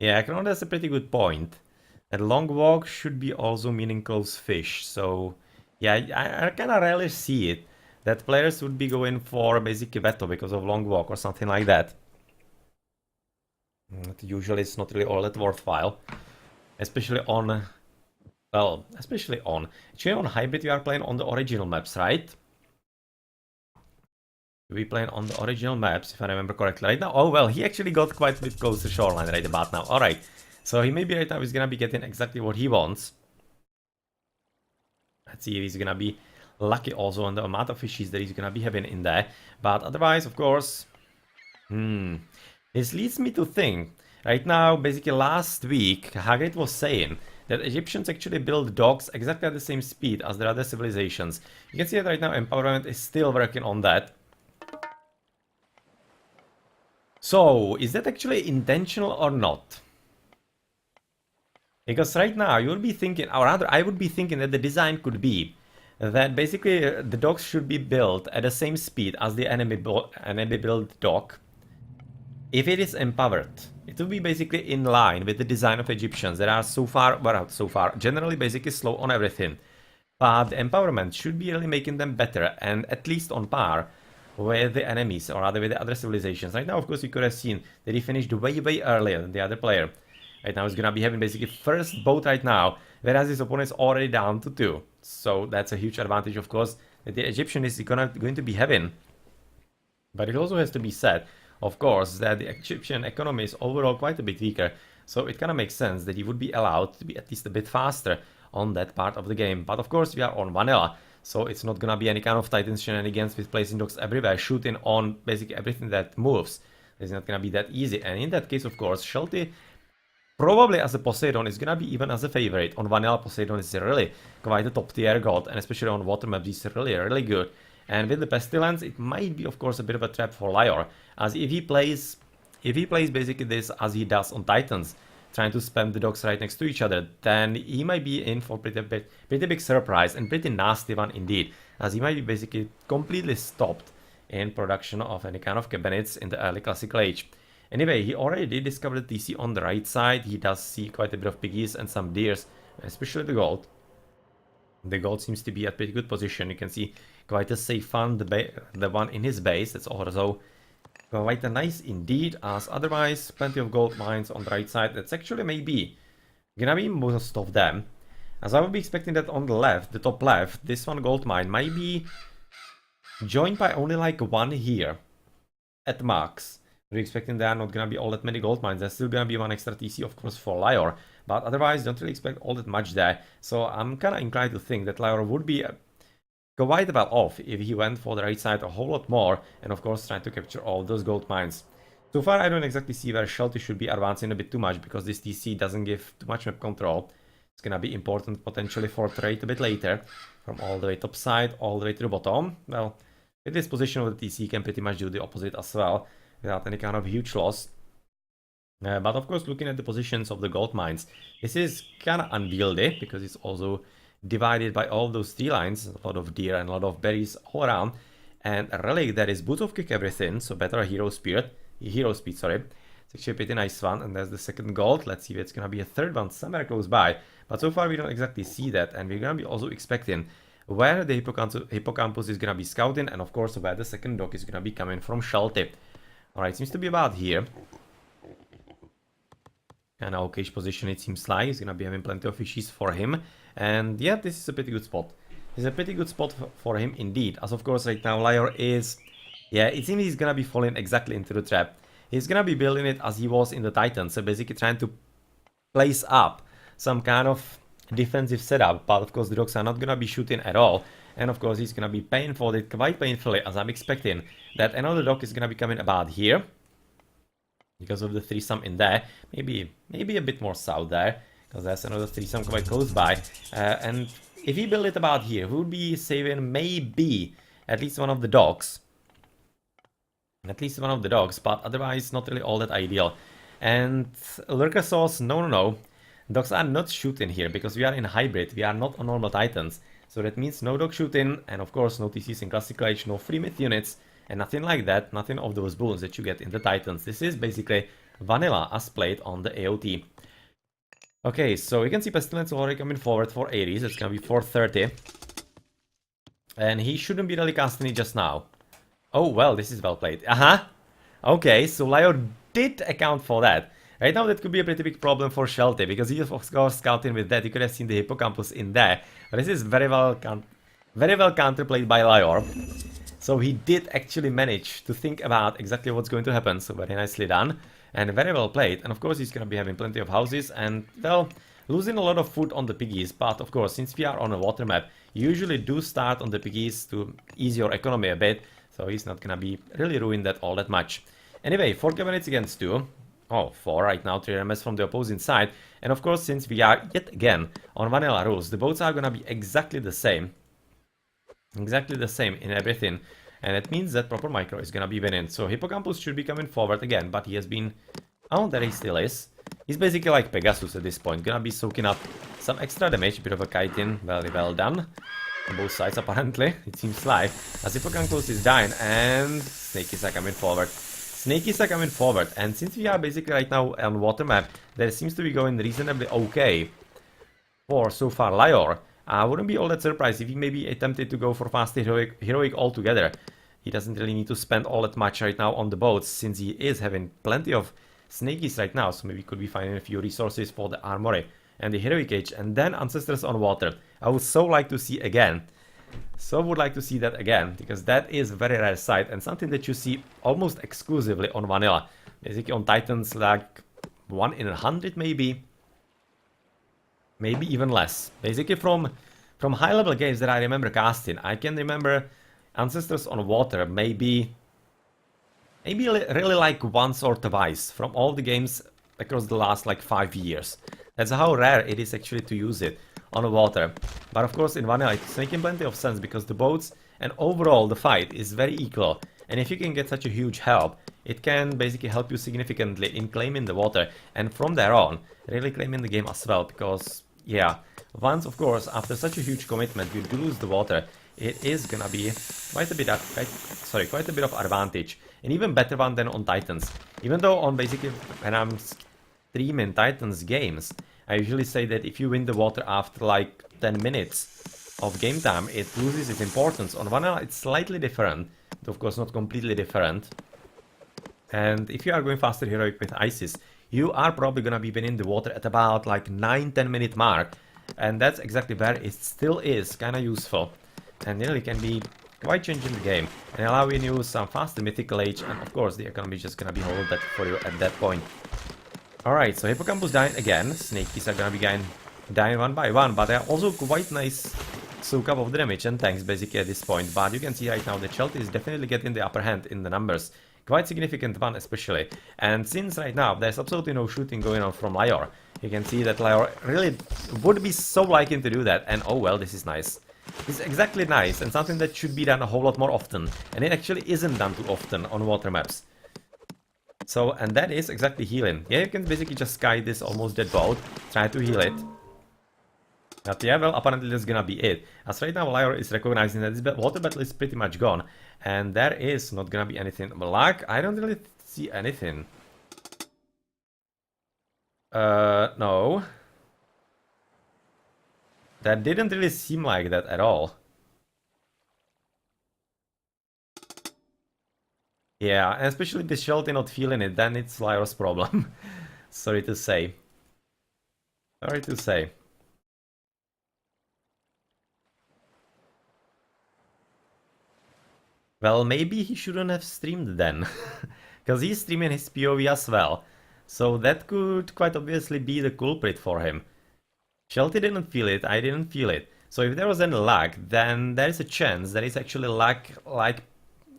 Yeah, Chrono has a pretty good point. That long walk should be also meaning close fish. So, yeah, I kind of rarely see it. That players would be going for basic veto because of long walk or something like that. Usually it's not really all that worthwhile. Especially on, well, actually on Hybrid we are playing on the original maps, right? We playing on the original maps, if I remember correctly right now. Oh, well, he actually got quite a bit closer shoreline right about now. Alright, so he maybe right now is gonna be getting exactly what he wants. Let's see if he's gonna be lucky also on the amount of fishes that he's gonna be having in there. But otherwise, of course, this leads me to think. Right now, basically last week, Hagrid was saying that Egyptians actually build docks exactly at the same speed as the other civilizations. You can see that right now Empowerment is still working on that. So, is that actually intentional or not? Because right now you will be thinking, or rather I would be thinking that the design could be that basically the docks should be built at the same speed as the enemy built dock. If it is empowered, it will be basically in line with the design of Egyptians that are so far, well, so far, generally basically slow on everything. But the empowerment should be really making them better and at least on par with the enemies or rather with the other civilizations. Right now, of course, you could have seen that he finished way earlier than the other player. Right now, he's gonna be having basically first boat right now, whereas his opponent is already down to 2. So that's a huge advantage, of course, that the Egyptian is going to be having. But it also has to be said, of course, that the Egyptian economy is overall quite a bit weaker. So it kind of makes sense that he would be allowed to be at least a bit faster on that part of the game. But of course, we are on vanilla, so it's not gonna be any kind of Titan shenanigans with placing docks everywhere, shooting on basically everything that moves. It's not gonna be that easy. And in that case, of course, Shelty, probably as a Poseidon, is gonna be even as a favorite. On vanilla, Poseidon is really quite a top tier god, and especially on water maps, he's really good. And with the Pestilence, it might be, of course, a bit of a trap for Laior, as if he plays basically this as he does on Titans, trying to spam the docks right next to each other, then he might be in for pretty big surprise, and pretty nasty one indeed, as he might be basically completely stopped in production of any kind of cabinets in the early classical age. Anyway, he already did discover the TC on the right side. He does see quite a bit of piggies and some deers, especially the gold. The gold seems to be at pretty good position. You can see quite a safe one, the one in his base. That's also quite a nice indeed, as otherwise plenty of gold mines on the right side. That's actually maybe gonna be most of them. As I would be expecting that on the left, the top left, this one gold mine might be joined by only like one here at max. We're expecting there are not gonna be all that many gold mines. There's still gonna be one extra TC, of course, for Laior, but otherwise don't really expect all that much there. So I'm kind of inclined to think that Laior would be quite well off if he went for the right side a whole lot more, and of course trying to capture all those gold mines. So far I don't exactly see where Shelty should be advancing a bit too much, because this TC doesn't give too much map control. It's gonna be important potentially for trade a bit later, from all the way top side, all the way to the bottom. Well, with this position of the TC can pretty much do the opposite as well, without any kind of huge loss. But of course, looking at the positions of the gold mines, this is kind of unwieldy, because it's also divided by all those tree lines, a lot of deer and a lot of berries all around. And a relic that is boots of kick everything, so better hero speed, sorry. It's actually a pretty nice one, and there's the second gold. Let's see if it's gonna be a third one somewhere close by. But so far we don't exactly see that, and we're gonna be also expecting where the hippocampus is gonna be scouting, and of course where the second dock is gonna be coming from Shelty. Alright, seems to be about here. And our cage position, it seems like, is gonna be having plenty of fishies for him. And yeah, this is a pretty good spot. This is a pretty good spot for him indeed. As of course right now Laior is... yeah, it seems he's gonna be falling exactly into the trap. He's gonna be building it as he was in the Titans, so basically trying to place up some kind of defensive setup. But of course the dogs are not gonna be shooting at all. And of course he's gonna be paying for it quite painfully, as I'm expecting that another dog is gonna be coming about here. Because of the threesome in there. Maybe a bit more south there, because there's another threesome quite close by. And if he built it about here, we would be saving maybe at least one of the dogs. But otherwise not really all that ideal. And Lurker Sauce, no. Dogs are not shooting here, because we are in hybrid, we are not on normal Titans. So that means no dog shooting, and of course no TCs in Classical Age, no free myth units, and nothing like that, nothing of those boons that you get in the Titans. This is basically vanilla as played on the AOT. Okay, so you can see Pestilence already coming forward for 80s. It's gonna be 430. And he shouldn't be really casting it just now. Oh, well, this is well played. Okay, so laior did account for that. Right now, that could be a pretty big problem for Shelty, because he of course scouting with that. You could have seen the Hippocampus in there. But this is very well counterplayed by laior. So he did actually manage to think about exactly what's going to happen. So very nicely done. And very well played. And of course, he's going to be having plenty of houses. And, well, losing a lot of food on the piggies. But, of course, since we are on a water map, you usually do start on the piggies to ease your economy a bit. So he's not going to be really ruined that all that much. Anyway, 4 cabinets against 2. Oh, 4 right now, 3 RMS from the opposing side. And of course, since we are yet again on vanilla rules, the boats are gonna be exactly the same. Exactly the same in everything. And it means that proper micro is gonna be winning. So Hippocampus should be coming forward again, but he has been... Oh, there he still is. He's basically like Pegasus at this point. Gonna be soaking up some extra damage, bit of a kiting. Very well done. On both sides, apparently. It seems like. As Hippocampus is dying, and Snakies are coming forward. Snakies are coming forward, and since we are basically right now on water map, that seems to be going reasonably okay for so far laior. I wouldn't be all that surprised if he maybe attempted to go for fast heroic altogether. He doesn't really need to spend all that much right now on the boats, since he is having plenty of snakies right now, so maybe could be finding a few resources for the armory and the heroic age, and then ancestors on water. I would so like to see again. So would like to see that again, because that is a very rare sight and something that you see almost exclusively on vanilla. Basically on Titans like 1 in 100 maybe. Maybe even less. Basically from high level games that I remember casting, I can remember Ancestors on Water maybe really like once or twice from all the games across the last like 5 years. That's how rare it is actually to use it on water. But of course in vanilla it's making plenty of sense because the boats and overall the fight is very equal. And if you can get such a huge help, it can basically help you significantly in claiming the water. And from there on, really claiming the game as well. Because, yeah, once of course after such a huge commitment you do lose the water, it is gonna be quite a bit of advantage. And even better one than on Titans. Even though on basically when I'm streaming Titans games, I usually say that if you win the water after like 10 minutes of game time, it loses its importance. On vanilla, it's slightly different. Of course, not completely different. And if you are going faster heroic with Isis, you are probably gonna be winning the water at about like 9-10 minute mark. And that's exactly where it still is kinda useful. And really can be quite changing the game. And allowing you some faster mythical age. And of course, the economy is just gonna be holding that for you at that point. Alright, so Hippocampus dying again. Snakies are gonna be dying one by one, but they're also quite nice soak up of the damage and tanks basically at this point. But you can see right now that Shelty is definitely getting the upper hand in the numbers. Quite significant one especially. And since right now there's absolutely no shooting going on from laior, you can see that laior really would be so liking to do that. And oh well, this is nice. This is exactly nice and something that should be done a whole lot more often. And it actually isn't done too often on water maps. So, and that is exactly healing. Yeah, you can basically just sky this almost dead boat, try to heal it. But yeah, well, apparently that's gonna be it. As right now, laior is recognizing that this water battle is pretty much gone. And there is not gonna be anything. Black, I don't really see anything. No. That didn't really seem like that at all. Yeah, and especially the Shelty not feeling it, then it's laior's problem. Sorry to say. Sorry to say. Well, maybe he shouldn't have streamed then. Because he's streaming his POV as well. So that could quite obviously be the culprit for him. Shelty didn't feel it, I didn't feel it. So if there was any lag, then there is a chance there is actually lag like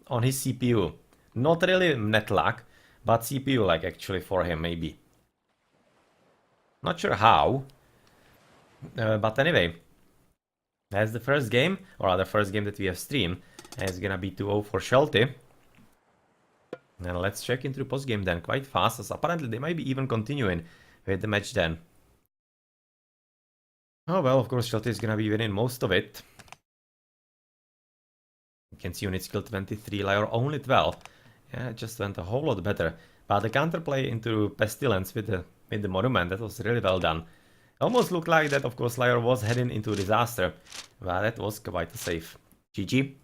on his CPU. Not really net lag, but CPU lag actually for him maybe. Not sure how. But anyway. That's the first game, or the first game that we have streamed. And it's gonna be 2-0 for Shelty. And let's check into the post-game then quite fast, as apparently they might be even continuing with the match then. Oh well, of course Shelty is gonna be winning most of it. You can see unit skill 23, laior only 12. Yeah, it just went a whole lot better. But the counterplay into Pestilence with the Monument, that was really well done. Almost looked like that, of course, laior was heading into disaster, but that was quite a save. GG.